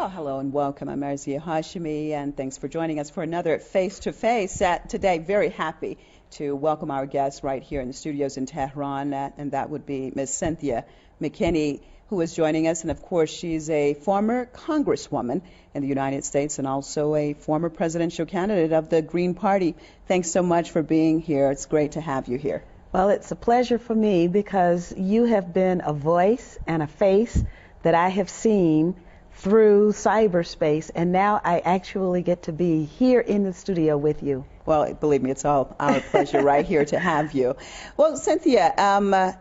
Well, hello and welcome. I'm Marzia Hashimi, and thanks for joining us for another face-to-face. Today, very happy to welcome our guest right here in the studios in Tehran, and that would be Ms. Cynthia McKinney, who is joining us. And of course, she's a former congresswoman in the United States and also a former presidential candidate of the Green Party. Thanks so much for being here. It's great to have you here. Well, it's a pleasure for me because you have been a voice and a face that I have seen through cyberspace, and now I actually get to be here in the studio with you. Well, believe me, it's all our pleasure right here to have you. Well, Cynthia,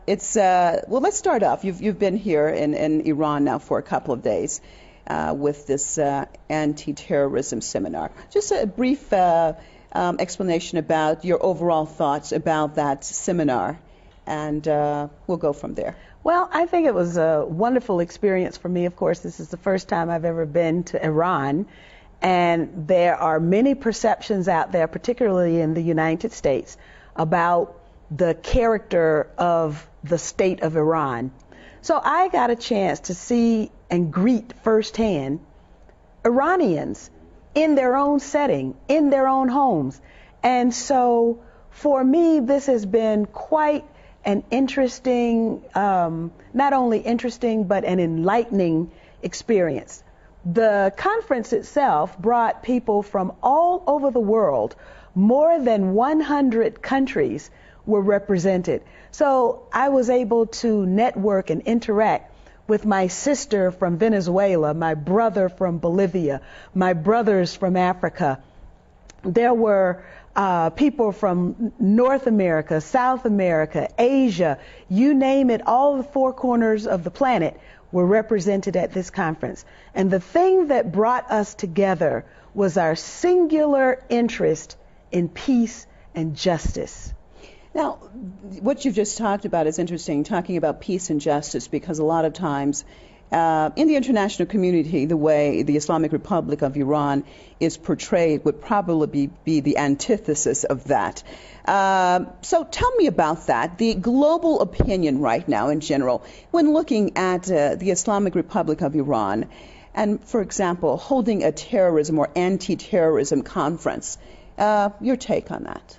let's start off. You've been here in Iran now for a couple of days with this anti-terrorism seminar. Just a brief explanation about your overall thoughts about that seminar, and we'll go from there. Well, I think it was a wonderful experience for me. Of course, this is the first time I've ever been to Iran, and there are many perceptions out there, particularly in the United States, about the character of the state of Iran. So I got a chance to see and greet firsthand Iranians in their own setting, in their own homes. And so for me, this has been quite an interesting, not only interesting, but an enlightening experience. The conference itself brought people from all over the world. More than 100 countries were represented. So I was able to network and interact with my sister from Venezuela, my brother from Bolivia, my brothers from Africa. There were people from North America, South America, Asia, you name it, all the four corners of the planet were represented at this conference. And the thing that brought us together was our singular interest in peace and justice. Now, what you've just talked about is interesting, talking about peace and justice, because a lot of times in the international community, the way the Islamic Republic of Iran is portrayed would probably be the antithesis of that. So tell me about that, the global opinion right now in general, when looking at the Islamic Republic of Iran and, for example, holding a terrorism or anti-terrorism conference. Your take on that?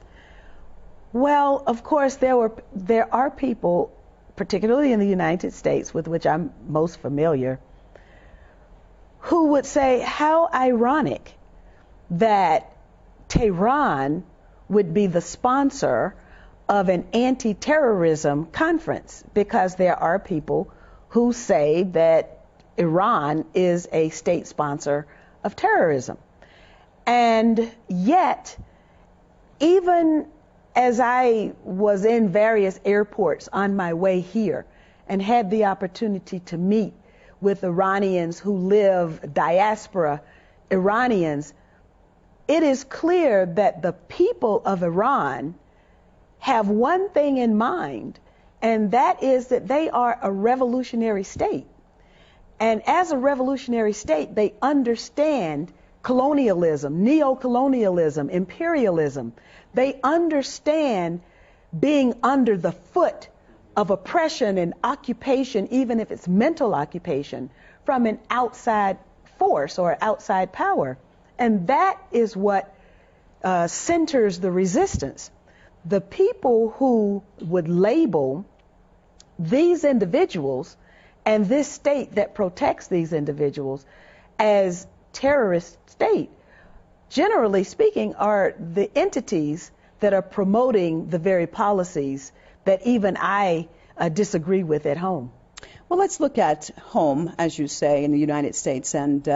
Well, of course, there are people, particularly in the United States, with which I'm most familiar, who would say how ironic that Tehran would be the sponsor of an anti-terrorism conference, because there are people who say that Iran is a state sponsor of terrorism. And yet, even as I was in various airports on my way here and had the opportunity to meet with Iranians who live, diaspora Iranians, it is clear that the people of Iran have one thing in mind, and that is that they are a revolutionary state. And as a revolutionary state, they understand colonialism, neo-colonialism, imperialism. They understand being under the foot of oppression and occupation, even if it's mental occupation, from an outside force or outside power. And that is what centers the resistance. The people who would label these individuals and this state that protects these individuals as terrorist state, generally speaking, are the entities that are promoting the very policies that even I disagree with at home. Well, let's look at home, as you say, in the United States and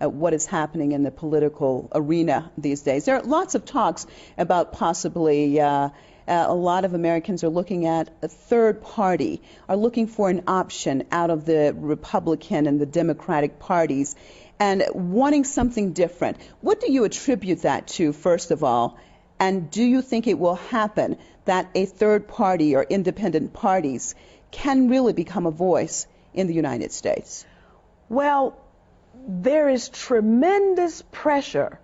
what is happening in the political arena these days. There are lots of talks about possibly a lot of Americans are looking at a third party, are looking for an option out of the Republican and the Democratic parties and wanting something different. What do you attribute that to, first of all? And do you think it will happen that a third party or independent parties can really become a voice in the United States? Well, there is tremendous pressure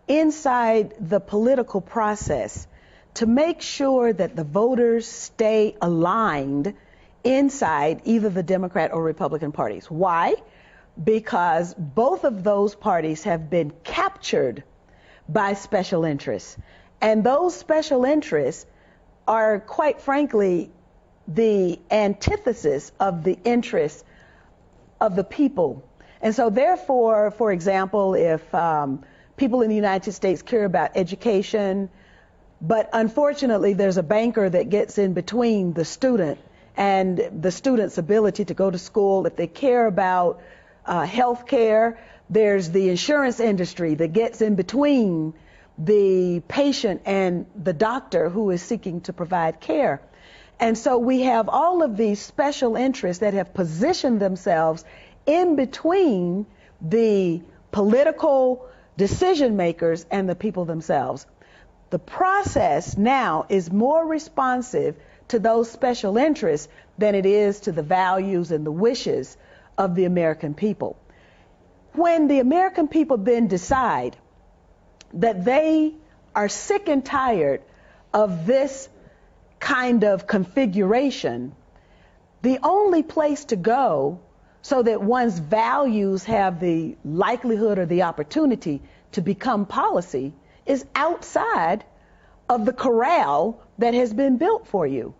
inside the political process to make sure that the voters stay aligned inside either the Democrat or Republican parties. Why? because both of those parties have been captured by special interests. And those special interests are, quite frankly, the antithesis of the interests of the people. And so therefore, for example, if people in the United States care about education, but unfortunately there's a banker that gets in between the student and the student's ability to go to school, if they care about health care, there's the insurance industry that gets in between the patient and the doctor who is seeking to provide care. And so we have all of these special interests that have positioned themselves in between the political decision makers and the people themselves. The process now is more responsive to those special interests than it is to the values and the wishes of the American people. When the American people then decide that they are sick and tired of this kind of configuration, the only place to go so that one's values have the likelihood or the opportunity to become policy is outside of the corral that has been built for you.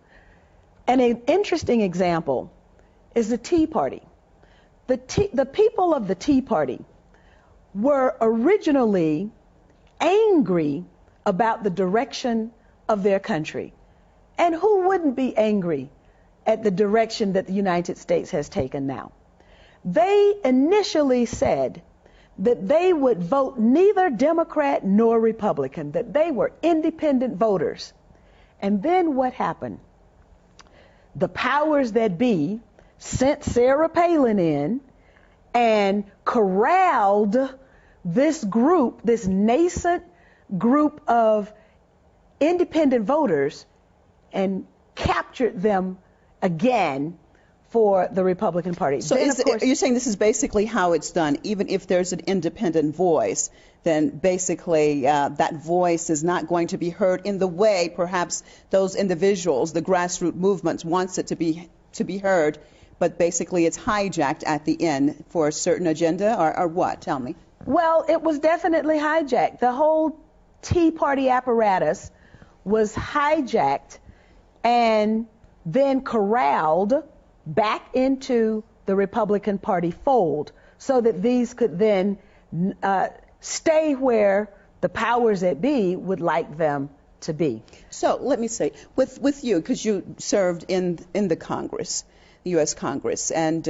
And an interesting example is the Tea Party. The people of the Tea Party were originally angry about the direction of their country. And who wouldn't be angry at the direction that the United States has taken now? They initially said that they would vote neither Democrat nor Republican, that they were independent voters. And then what happened? The powers that be sent Sarah Palin in and corralled this group, this nascent group of independent voters, and captured them again for the Republican Party. So you're saying this is basically how it's done. Even if there's an independent voice, then basically that voice is not going to be heard in the way perhaps those individuals, the grassroots movements, wants it to be heard, but basically it's hijacked at the end for a certain agenda, or what? Tell me. Well, it was definitely hijacked. The whole Tea Party apparatus was hijacked and then corralled back into the Republican Party fold so that these could then stay where the powers that be would like them to be. So let me say, with you, because you served in the Congress, the U.S. Congress, and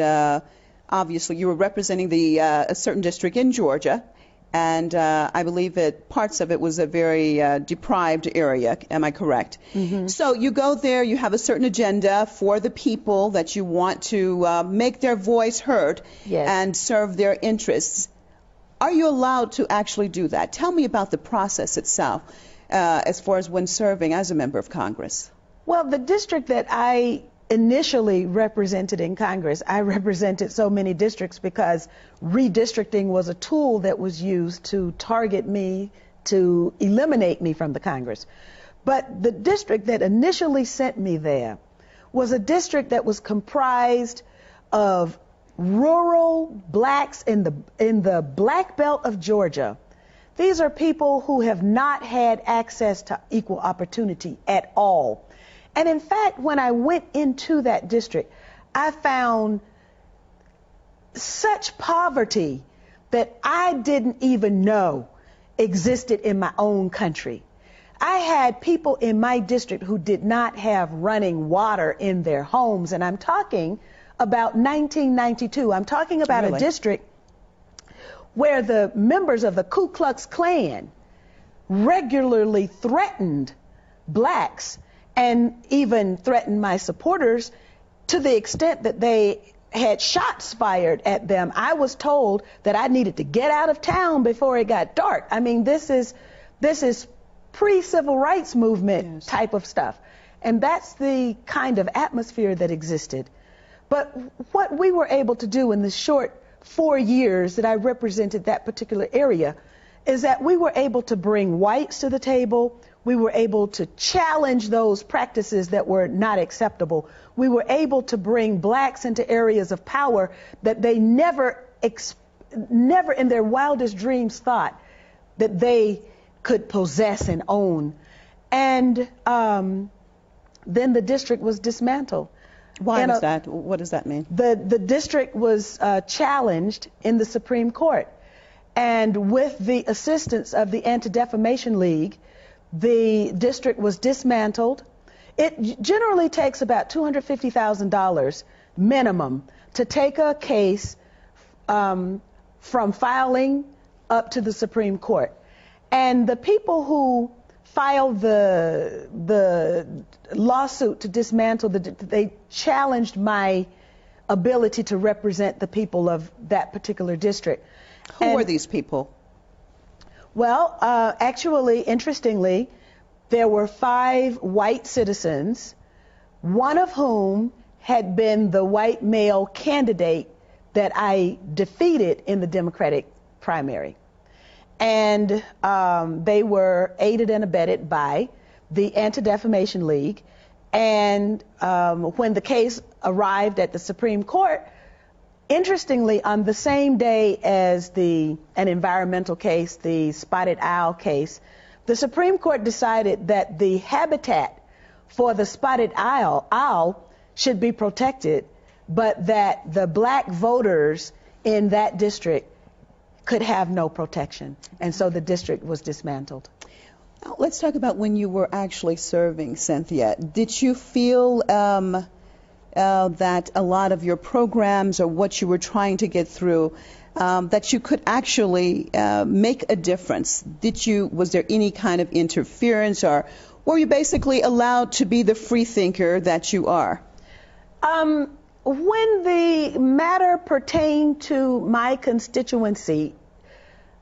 obviously you were representing a certain district in Georgia, and I believe that parts of it was a very deprived area. Am I correct? Mm-hmm. So you go there, you have a certain agenda for the people that you want to make their voice heard. Yes. And serve their interests. Are you allowed to actually do that? Tell me about the process itself as far as when serving as a member of Congress. Well, the district that I initially represented in Congress, I represented so many districts because redistricting was a tool that was used to target me, to eliminate me from the Congress. But the district that initially sent me there was a district that was comprised of rural blacks in the Black Belt of Georgia. These are people who have not had access to equal opportunity at all. And in fact, when I went into that district, I found such poverty that I didn't even know existed in my own country. I had people in my district who did not have running water in their homes, and I'm talking about 1992. I'm talking about a district where the members of the Ku Klux Klan regularly threatened blacks and even threatened my supporters to the extent that they had shots fired at them. I was told that I needed to get out of town before it got dark. I mean, this is pre-civil rights movement type of stuff. And that's the kind of atmosphere that existed. But what we were able to do in the short 4 years that I represented that particular area is that we were able to bring whites to the table. We were able to challenge those practices that were not acceptable. We were able to bring blacks into areas of power that they never never in their wildest dreams thought that they could possess and own. And then the district was dismantled. Why was that? What does that mean? The district was challenged in the Supreme Court. And with the assistance of the Anti-Defamation League, the district was dismantled. It generally takes about $250,000 minimum to take a case from filing up to the Supreme Court. And the people who filed the lawsuit to dismantle they challenged my ability to represent the people of that particular district. Who were these people? Well, actually, interestingly, there were 5 white citizens, one of whom had been the white male candidate that I defeated in the Democratic primary. And they were aided and abetted by the Anti-Defamation League. And when the case arrived at the Supreme Court, interestingly, on the same day as an environmental case, the spotted owl case, the Supreme Court decided that the habitat for the spotted owl should be protected, but that the black voters in that district could have no protection. And so the district was dismantled. Now, let's talk about when you were actually serving, Cynthia. Did you feel that a lot of your programs or what you were trying to get through, that you could actually make a difference? Was there any kind of interference, or were you basically allowed to be the free thinker that you are? When the matter pertained to my constituency,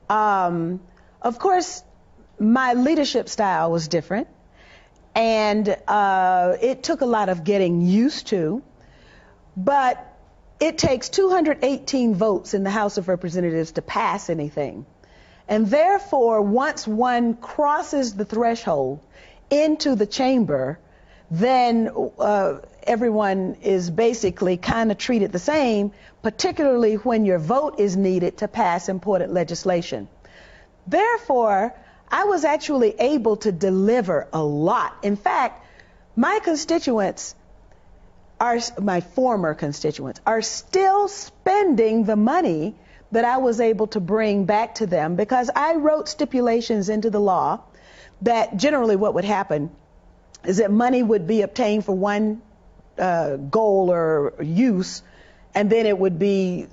of course, my leadership style was different, and it took a lot of getting used to, but it takes 218 votes in the House of Representatives to pass anything. And therefore, once one crosses the threshold into the chamber, then everyone is basically kind of treated the same, particularly when your vote is needed to pass important legislation. Therefore, I was actually able to deliver a lot. In fact, my constituents, my former constituents, are still spending the money that I was able to bring back to them, because I wrote stipulations into the law that generally what would happen is that money would be obtained for one goal or use, and then it would be,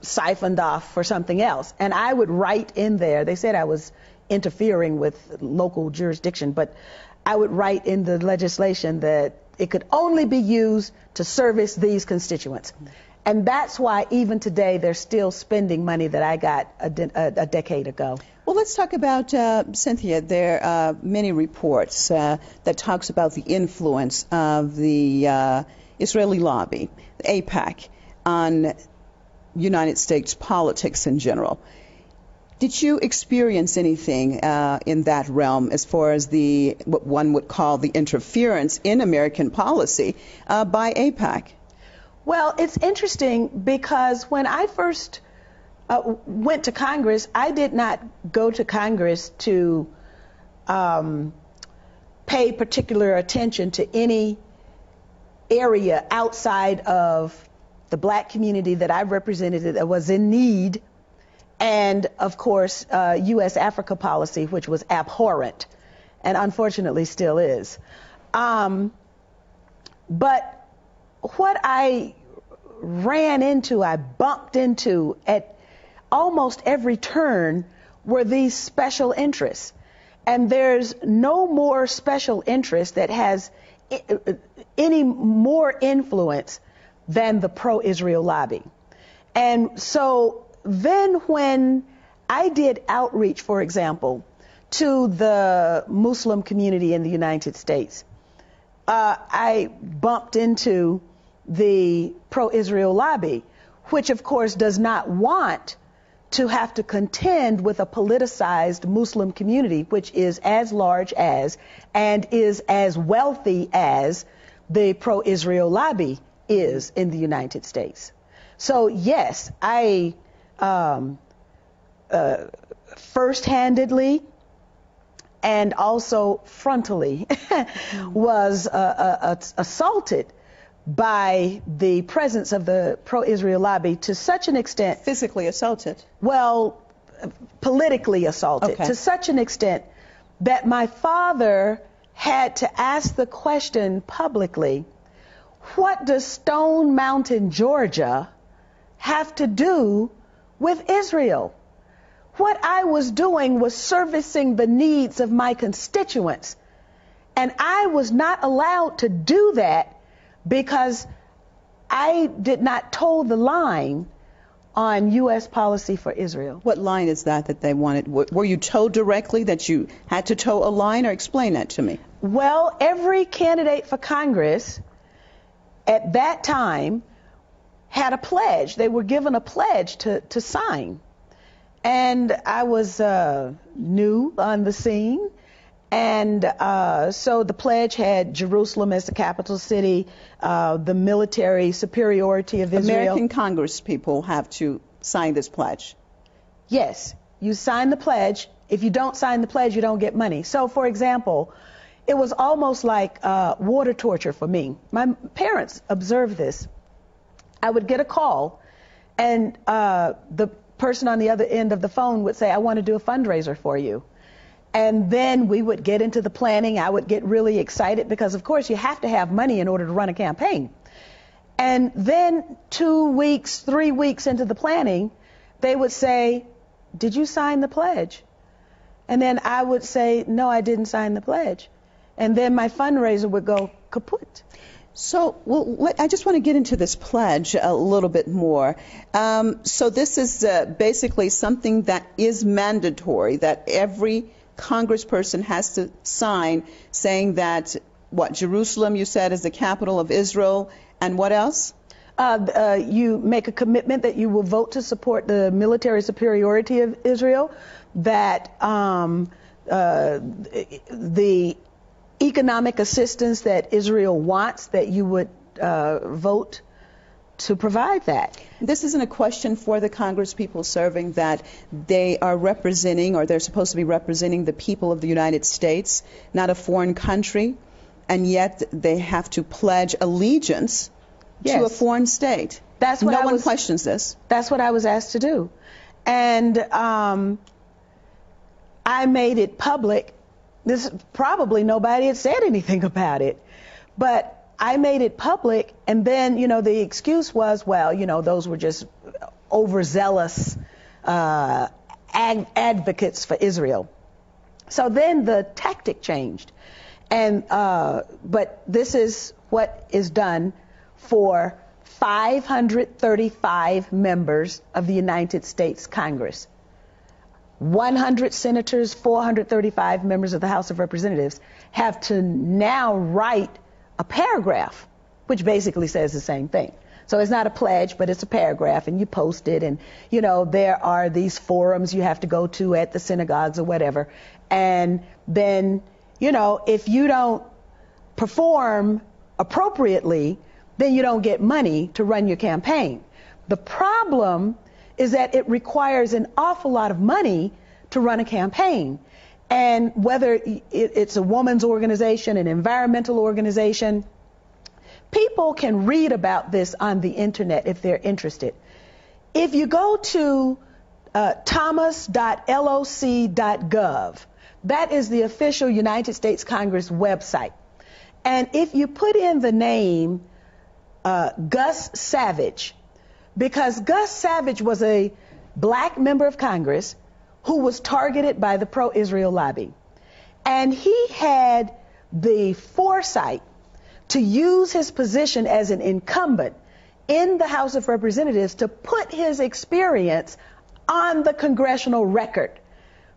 siphoned off for something else. And I would write in there, they said I was interfering with local jurisdiction, but I would write in the legislation that it could only be used to service these constituents. And that's why even today they're still spending money that I got a decade ago. Well, let's talk about, Cynthia, there are many reports that talks about the influence of the Israeli lobby, the AIPAC, on United States politics in general. Did you experience anything in that realm as far as what one would call the interference in American policy by AIPAC? Well, it's interesting because when I first went to Congress, I did not go to Congress to pay particular attention to any area outside of the black community that I represented that was in need, and of course U.S. Africa policy, which was abhorrent and unfortunately still is. But what I bumped into at almost every turn were these special interests. And there's no more special interest that has any more influence than the pro-Israel lobby. And so then when I did outreach, for example, to the Muslim community in the United States, I bumped into the pro-Israel lobby, which of course does not want to have to contend with a politicized Muslim community, which is as large as and is as wealthy as the pro-Israel lobby is in the United States. So yes, I first-handedly and also frontally was assaulted by the presence of the pro-Israel lobby to such an extent. Physically assaulted? Well, politically assaulted, okay, to such an extent that my father had to ask the question publicly, what does Stone Mountain, Georgia have to do with Israel? What I was doing was servicing the needs of my constituents. And I was not allowed to do that because I did not toe the line on U.S. policy for Israel. What line is that they wanted? Were you told directly that you had to toe a line, or explain that to me? Well, every candidate for Congress at that time had a pledge. They were given a pledge to sign. And I was new on the scene. And so the pledge had Jerusalem as the capital city, the military superiority of Israel. American Congress people have to sign this pledge. Yes, you sign the pledge. If you don't sign the pledge, you don't get money. So, for example, it was almost like water torture for me. My parents observed this. I would get a call, and the person on the other end of the phone would say, I want to do a fundraiser for you. And then we would get into the planning. I would get really excited because, of course, you have to have money in order to run a campaign. And then 2 weeks, 3 weeks into the planning, they would say, did you sign the pledge? And then I would say, no, I didn't sign the pledge. And then my fundraiser would go kaput. So, well, I just want to get into this pledge a little bit more. So this is basically something that is mandatory, that every congressperson has to sign, saying that, what, Jerusalem, you said, is the capital of Israel, and what else? You make a commitment that you will vote to support the military superiority of Israel, that the economic assistance that Israel wants, that you would vote to provide that. This isn't a question for the Congress people serving, that they are representing, or they're supposed to be representing, the people of the United States, not a foreign country, and yet they have to pledge allegiance to a foreign state. That's what no one questions this. That's what I was asked to do. And I made it public. This probably nobody had said anything about it, but I made it public, and then, you know, the excuse was, well, you know, those were just overzealous advocates for Israel. So then the tactic changed, and but this is what is done for 535 members of the United States Congress. 100 senators, 435 members of the House of Representatives have to now write a paragraph, which basically says the same thing. So it's not a pledge, but it's a paragraph, and you post it, and, you know, there are these forums you have to go to at the synagogues or whatever. And then, you know, if you don't perform appropriately, then you don't get money to run your campaign. The problem is that it requires an awful lot of money to run a campaign. And whether it's a woman's organization, an environmental organization, people can read about this on the internet if they're interested. If you go to thomas.loc.gov, that is the official United States Congress website. And if you put in the name Gus Savage, because Gus Savage was a black member of Congress who was targeted by the pro-Israel lobby. And he had the foresight to use his position as an incumbent in the House of Representatives to put his experience on the congressional record.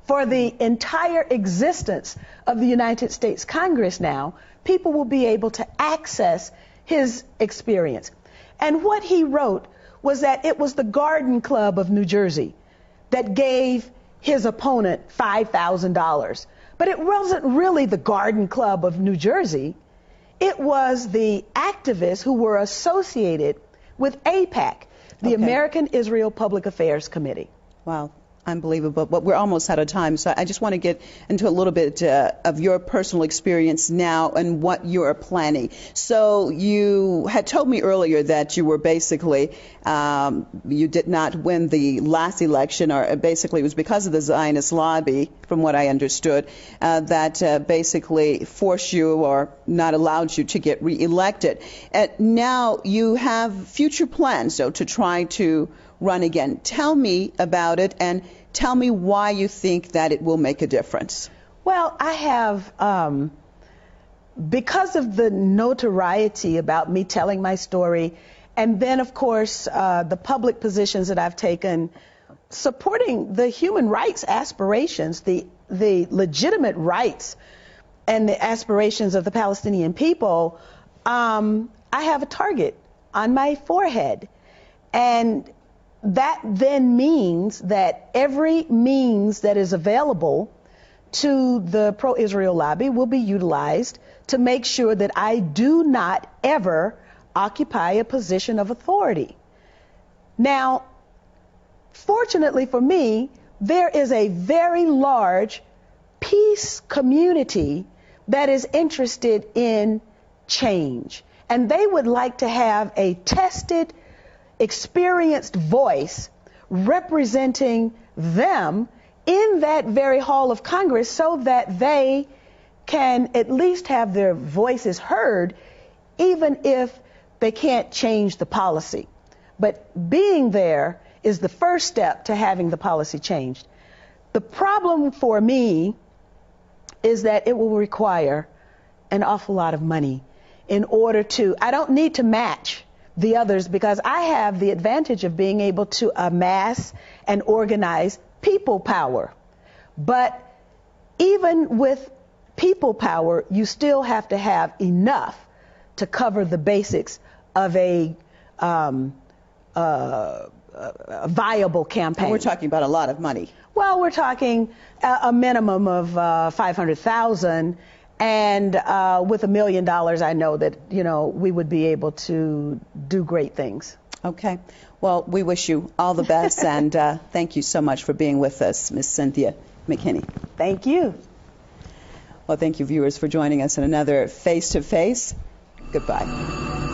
For the entire existence of the United States Congress now, people will be able to access his experience. And what he wrote was that it was the Garden Club of New Jersey that gave his opponent $5,000. But it wasn't really the Garden Club of New Jersey. It was the activists who were associated with AIPAC. The Okay. American Israel Public Affairs Committee. Wow. Unbelievable. But we're almost out of time, so I just want to get into a little bit of your personal experience now and what you're planning. So you had told me earlier that you were basically, you did not win the last election, or basically it was because of the Zionist lobby, from what I understood, that basically forced you or not allowed you to get reelected. Now you have future plans, so to try to run again. Tell me about it and tell me why you think that it will make a difference. Well, I have, because of the notoriety about me telling my story, and then, of course, the public positions that I've taken supporting the human rights aspirations, the legitimate rights and the aspirations of the Palestinian people, I have a target on my forehead. And that then means that every means that is available to the pro-Israel lobby will be utilized to make sure that I do not ever occupy a position of authority. Now, fortunately for me, there is a very large peace community that is interested in change, and they would like to have a tested, experienced voice representing them in that very hall of Congress so that they can at least have their voices heard, even if they can't change the policy. But being there is the first step to having the policy changed. The problem for me is that it will require an awful lot of money in order to, I don't need to match the others because I have the advantage of being able to amass and organize people power. But even with people power, you still have to have enough to cover the basics of a viable campaign. And we're talking about a lot of money. Well, we're talking a minimum of $500,000. And with $1 million, I know that, we would be able to do great things. Okay. Well, we wish you all the best, and thank you so much for being with us, Ms. Cynthia McKinney. Thank you. Well, thank you, viewers, for joining us in another Face to Face. Goodbye.